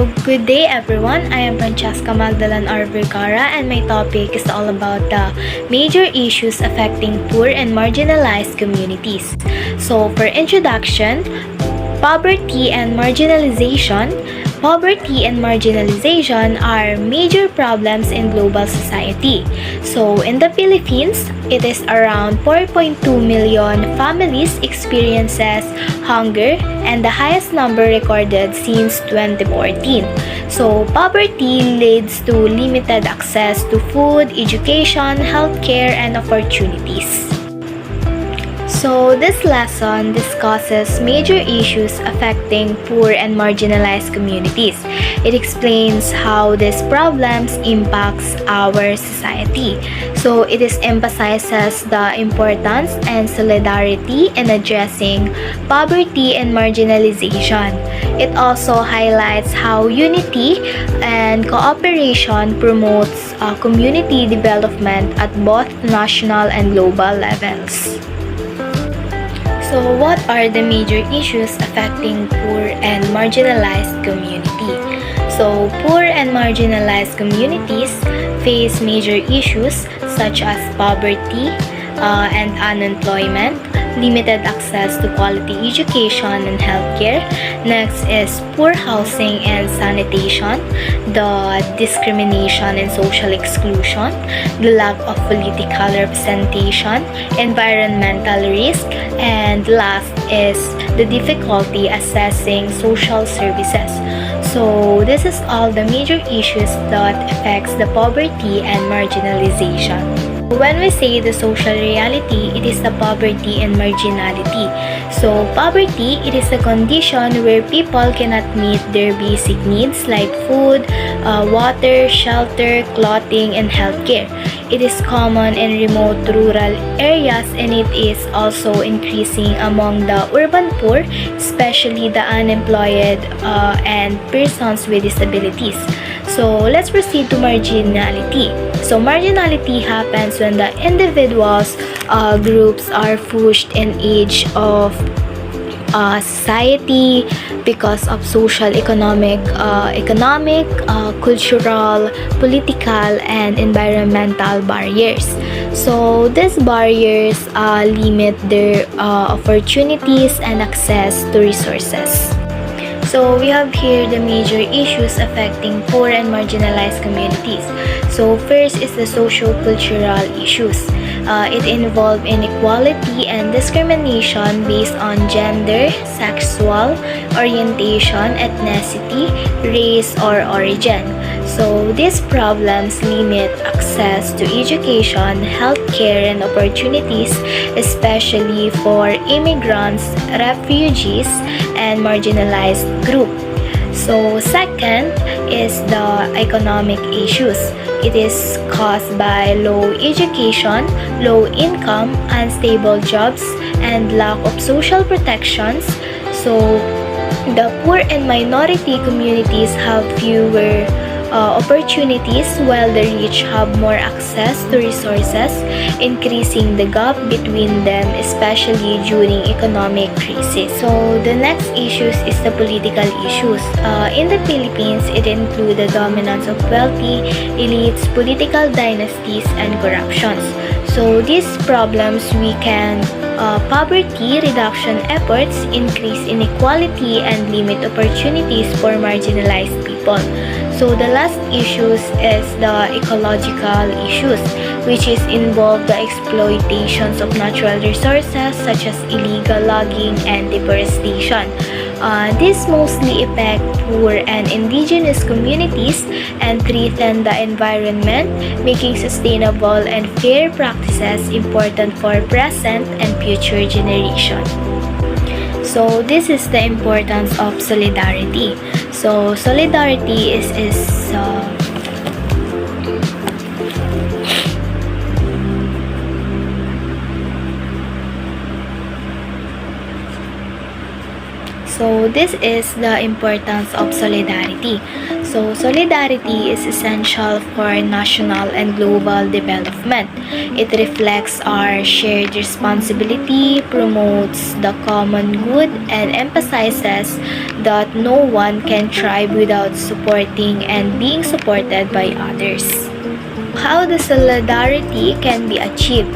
So, good day everyone. I am Francesca Magdalan R. Vergara and my topic is all about the major issues affecting poor and marginalized communities. So, for introduction, poverty and marginalization. Poverty and marginalization are major problems in global society. So, in the Philippines, it is around 4.2 million families experiences hunger and the highest number recorded since 2014. So, poverty leads to limited access to food, education, healthcare, and opportunities. So, this lesson discusses major issues affecting poor and marginalized communities. It explains how these problems impacts our society. So, it emphasizes the importance and solidarity in addressing poverty and marginalization. It also highlights how unity and cooperation promotes community development at both national and global levels. So, what are the major issues affecting poor and marginalized community? So, poor and marginalized communities face major issues such as poverty and unemployment, limited access to quality education and healthcare. Next is poor housing and sanitation, the discrimination and social exclusion, the lack of political representation, environmental risk, and last is the difficulty assessing social services. So this is all the major issues that affects the poverty and marginalization. When we say the social reality, it is the poverty and marginality. So, poverty, it is a condition where people cannot meet their basic needs like food, water, shelter, clothing, and healthcare. It is common in remote rural areas and it is also increasing among the urban poor, especially the unemployed and persons with disabilities. So, let's proceed to marginality. So, marginality happens when the individuals, groups are pushed in edge of society because of social, economic, cultural, political, and environmental barriers. So, these barriers limit their opportunities and access to resources. So, we have here the major issues affecting poor and marginalized communities. So, first is the socio-cultural issues. It involves inequality and discrimination based on gender, sexual orientation, ethnicity, race, or origin. So, these problems limit access to education, healthcare, and opportunities, especially for immigrants, refugees, and marginalized groups. So, second is the economic issues. It is caused by low education, low income, unstable jobs, and lack of social protections. So, the poor and minority communities have fewer opportunities while the rich have more access to resources, increasing the gap between them, especially during economic crisis. So the next issues is the political issues. In the Philippines, it includes the dominance of wealthy elites, political dynasties, and corruptions. So these problems weaken poverty reduction efforts, increase inequality, and limit opportunities for marginalized people. So the last issues is the ecological issues, which is involve the exploitations of natural resources such as illegal logging and deforestation. This mostly affect poor and indigenous communities and threaten the environment, making sustainable and fair practices important for present and future generation. So this is the importance of solidarity. So solidarity is So this is the importance of solidarity. So, solidarity is essential for national and global development. It reflects our shared responsibility, promotes the common good, and emphasizes that no one can thrive without supporting and being supported by others. How the solidarity can be achieved?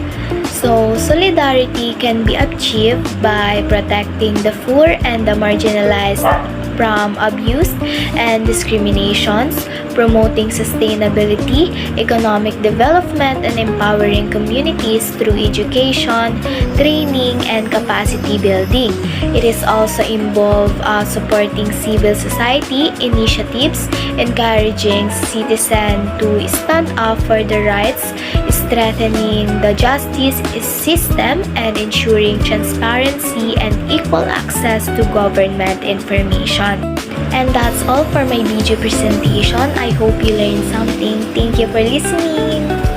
So, solidarity can be achieved by protecting the poor and the marginalized from abuse and discriminations, promoting sustainability, economic development, and empowering communities through education, training, and capacity building. It is also involved supporting civil society initiatives, encouraging citizens to stand up for their rights, strengthening the justice system, and ensuring transparency and equal access to government information. And that's all for my video presentation. I hope you learned something. Thank you for listening.